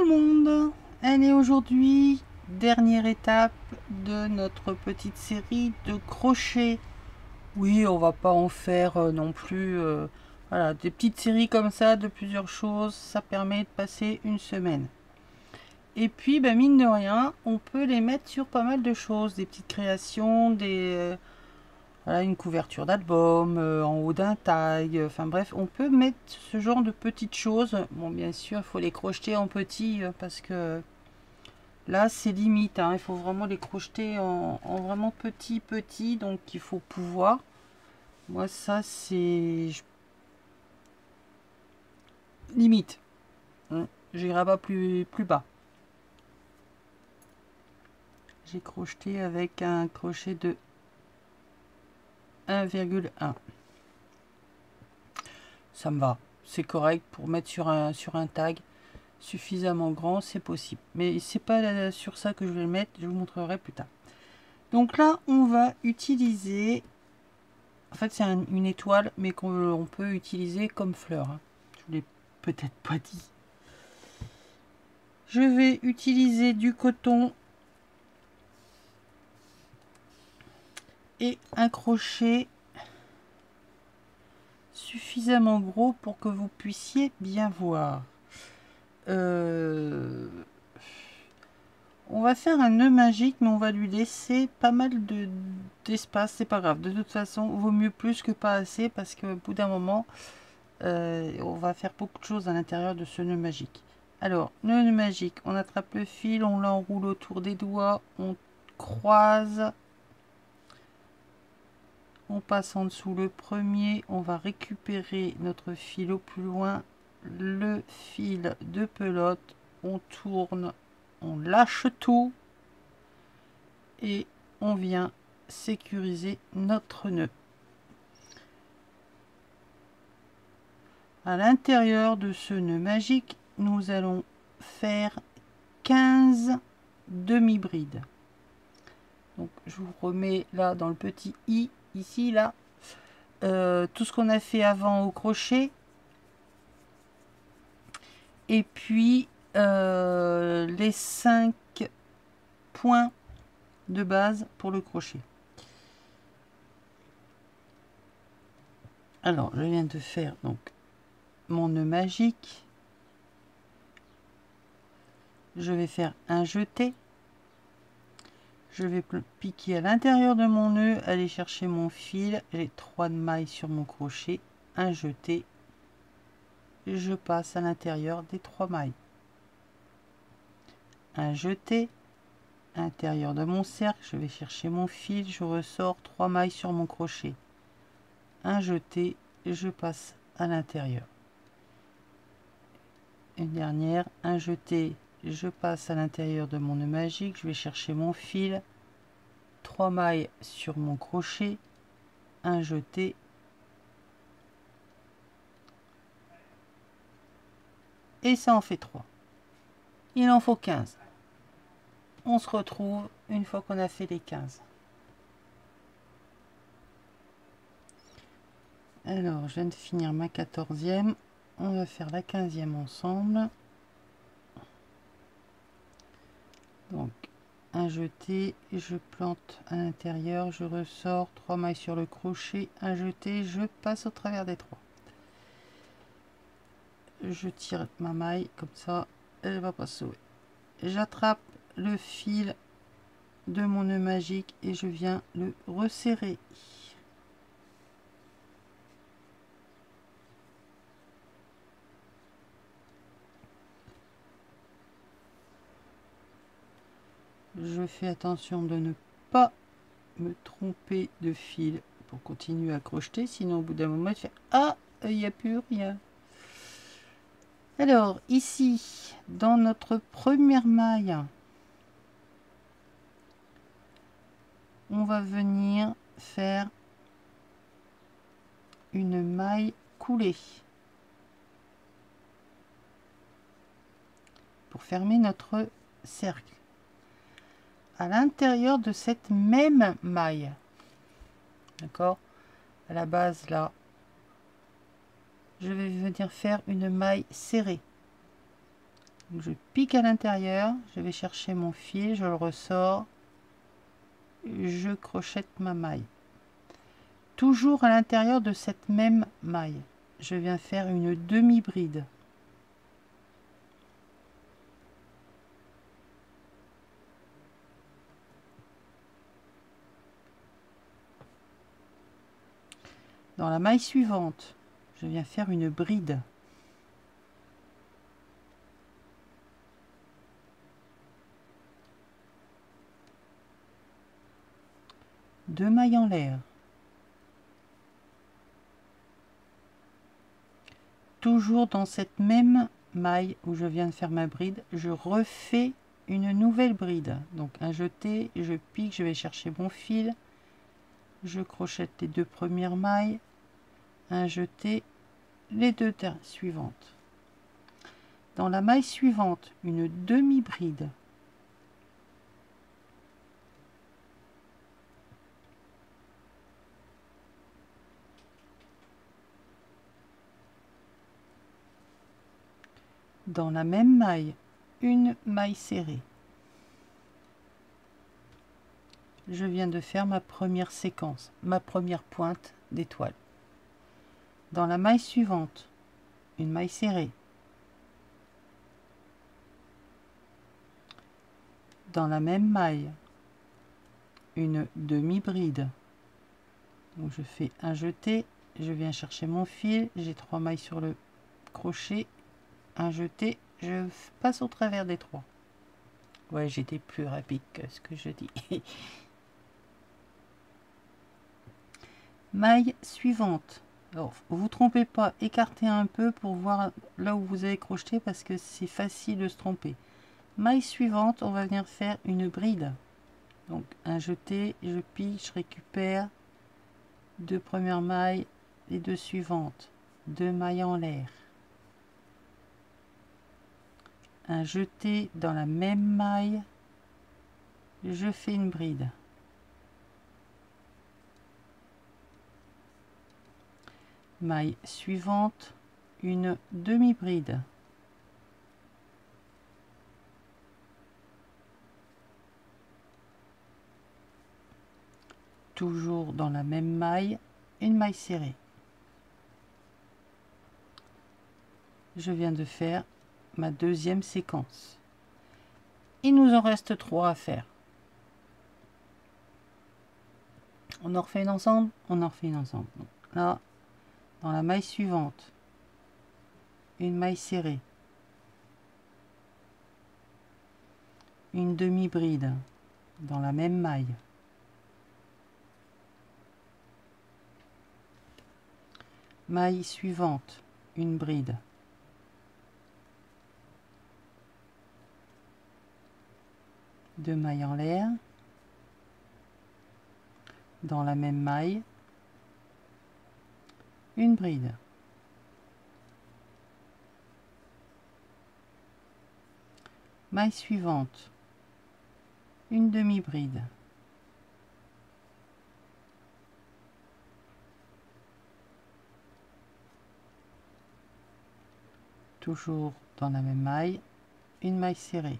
tout le monde. Allez, aujourd'hui, dernière étape de notre petite série de crochets. Oui, on va pas en faire non plus voilà, des petites séries comme ça de plusieurs choses, ça permet de passer une semaine. Et puis ben, mine de rien, on peut les mettre sur pas mal de choses, des petites créations, voilà, une couverture d'album, en haut d'un tag, enfin bref, on peut mettre ce genre de petites choses. Bon, bien sûr, il faut les crocheter en petit parce que là, c'est limite, hein, il faut vraiment les crocheter en vraiment petit, donc il faut pouvoir. Moi, ça, c'est limite. J'irai pas plus bas. J'ai crocheté avec un crochet de 1,1. Ça me va. C'est correct pour mettre sur un tag. Suffisamment grand, c'est possible. Mais c'est pas sur ça que je vais le mettre, je vous montrerai plus tard. Donc là, on va utiliser... En fait, c'est une étoile, mais qu'on peut utiliser comme fleur. Hein. Je ne l'ai peut-être pas dit. Je vais utiliser du coton et un crochet suffisamment gros pour que vous puissiez bien voir. On va faire un nœud magique, mais on va lui laisser pas mal d'espace. C'est pas grave. De toute façon, vaut mieux plus que pas assez, parce qu'au bout d'un moment, on va faire beaucoup de choses à l'intérieur de ce nœud magique. Alors, nœud magique, on attrape le fil, on l'enroule autour des doigts, on croise, on passe en dessous le premier, on va récupérer notre fil au plus loin, le fil de pelote, on tourne, on lâche tout et on vient sécuriser notre nœud. À l'intérieur de ce nœud magique, nous allons faire 15 demi-brides. Donc je vous remets là dans le petit i, ici, là, tout ce qu'on a fait avant au crochet. Et puis les 5 points de base pour le crochet. Alors, je viens de faire donc mon nœud magique. Je vais faire un jeté. Je vais piquer à l'intérieur de mon nœud, aller chercher mon fil. J'ai 3 mailles sur mon crochet, un jeté. Je passe à l'intérieur des 3 mailles. Un jeté. À l'intérieur de mon cercle, je vais chercher mon fil, je ressors 3 mailles sur mon crochet. Un jeté, je passe à l'intérieur. Une dernière, un jeté, je passe à l'intérieur de mon nœud magique, je vais chercher mon fil, 3 mailles sur mon crochet, un jeté, et ça en fait 3. Il en faut 15. On se retrouve une fois qu'on a fait les 15. Alors, je viens de finir ma 14e. On va faire la 15e ensemble. Donc, un jeté, je plante à l'intérieur, je ressors, 3 mailles sur le crochet, un jeté, je passe au travers des 3. Je tire ma maille, comme ça, elle va pas sauver. J'attrape le fil de mon nœud magique et je viens le resserrer. Je fais attention de ne pas me tromper de fil pour continuer à crocheter, sinon au bout d'un moment, je fais ah, il n'y a plus rien. Alors ici, dans notre première maille, on va venir faire une maille coulée pour fermer notre cercle. À l'intérieur de cette même maille, d'accord, à la base là, je vais venir faire une maille serrée. Donc, je pique à l'intérieur, je vais chercher mon fil, je le ressors, je crochette ma maille. Toujours à l'intérieur de cette même maille, je viens faire une demi-bride. Dans la maille suivante, je viens faire une bride. Deux mailles en l'air. Toujours dans cette même maille où je viens de faire ma bride, je refais une nouvelle bride. Donc un jeté, je pique, je vais chercher mon fil, je crochette les deux premières mailles, un jeté, les deux suivantes. Dans la maille suivante, une demi-bride. Dans la même maille, une maille serrée. Je viens de faire ma première séquence, ma première pointe d'étoile. Dans la maille suivante, une maille serrée. Dans la même maille, une demi-bride. Donc je fais un jeté, je viens chercher mon fil, j'ai 3 mailles sur le crochet, un jeté, je passe au travers des 3. Ouais, j'étais plus rapide que ce que je dis. Maille suivante. Alors, vous trompez pas, écartez un peu pour voir là où vous avez crocheté parce que c'est facile de se tromper. Maille suivante, on va venir faire une bride. Donc un jeté, je pique, je récupère deux premières mailles, les deux suivantes, deux mailles en l'air. Un jeté dans la même maille, je fais une bride. Maille suivante, une demi-bride. Toujours dans la même maille, une maille serrée. Je viens de faire ma deuxième séquence. Il nous en reste 3 à faire. On en refait une ensemble? On en refait une ensemble. Donc là, dans la maille suivante, une maille serrée. Une demi-bride dans la même maille. Maille suivante, une bride. Deux mailles en l'air. Dans la même maille, une bride. Maille suivante, une demi-bride. Toujours dans la même maille, une maille serrée.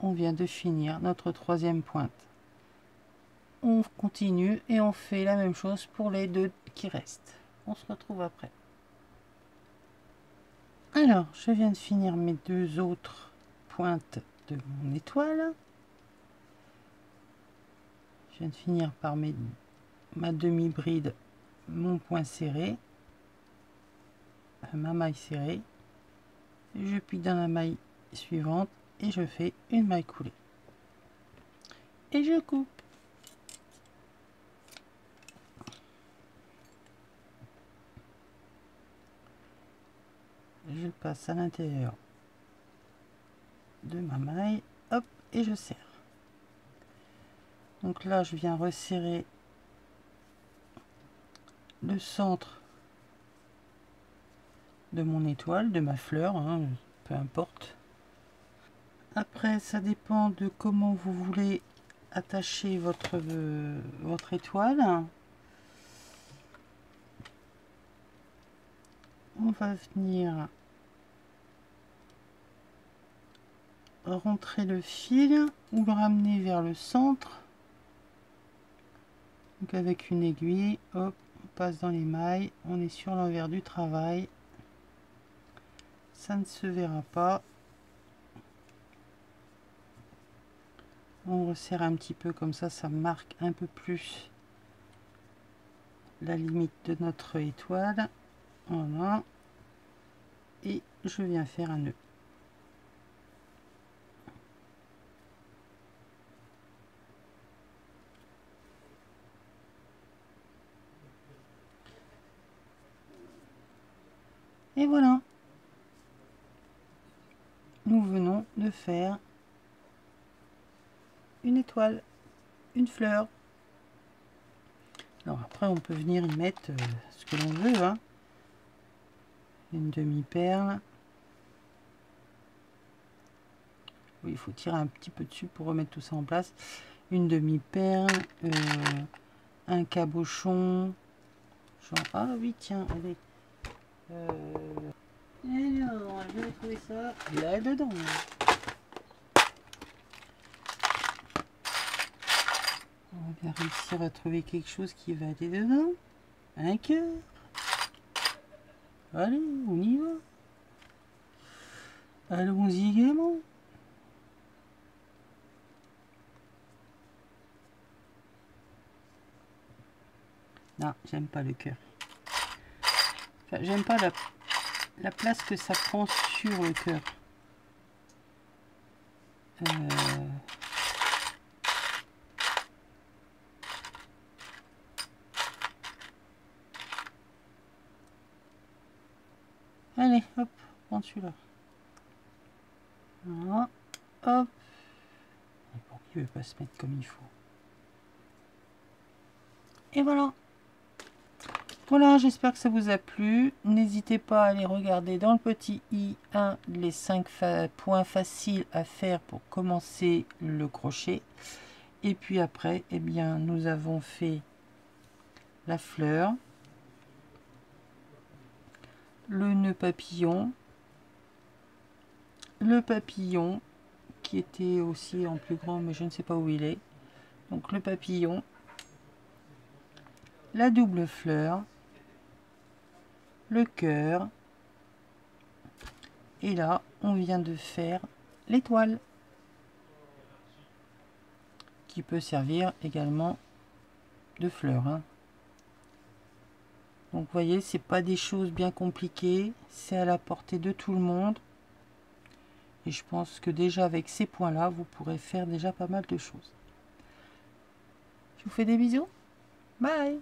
On vient de finir notre troisième pointe. On continue et on fait la même chose pour les 2 qui restent. On se retrouve après. Alors, je viens de finir mes 2 autres pointes de mon étoile. Je viens de finir par ma demi-bride, mon point serré, ma maille serrée. Je pique dans la maille suivante et je fais une maille coulée. Et je coupe. Je passe à l'intérieur de ma maille, hop, et je serre. Donc là, je viens resserrer le centre de mon étoile, de ma fleur, hein, peu importe. Après, ça dépend de comment vous voulez attacher votre étoile. on va venir rentrer le fil ou le ramener vers le centre. Donc avec une aiguille, hop, on passe dans les mailles, on est sur l'envers du travail. Ça ne se verra pas. On resserre un petit peu comme ça marque un peu plus la limite de notre étoile. Voilà. Et je viens faire un nœud. Et voilà. Nous venons de faire une étoile, une fleur. Alors après on peut venir y mettre ce que l'on veut, hein. Une demi-perle. Oui, il faut tirer un petit peu dessus pour remettre tout ça en place. Une demi-perle, un cabochon. Genre, ah oui, tiens, allez. Alors, je vais trouver ça là-dedans. On va bien réussir à trouver quelque chose qui va aller dedans. Un cœur. Allez, on y va. Allons-y gaiement. Non, j'aime pas le cœur. Enfin, j'aime pas la place que ça prend sur le cœur. Allez, hop, prends celui-là. Voilà, hop. Et pour qu'il ne veut pas se mettre comme il faut. Et voilà. Voilà, j'espère que ça vous a plu. N'hésitez pas à aller regarder dans le petit i1 les 5 points faciles à faire pour commencer le crochet. Et puis après, eh bien, nous avons fait la fleur, le nœud papillon, le papillon qui était aussi en plus grand, mais je ne sais pas où il est. Donc le papillon, la double fleur, le cœur, et là on vient de faire l'étoile qui peut servir également de fleur, hein. Donc vous voyez, c'est pas des choses bien compliquées, c'est à la portée de tout le monde, et je pense que déjà avec ces points là vous pourrez faire déjà pas mal de choses. Je vous fais des bisous, bye.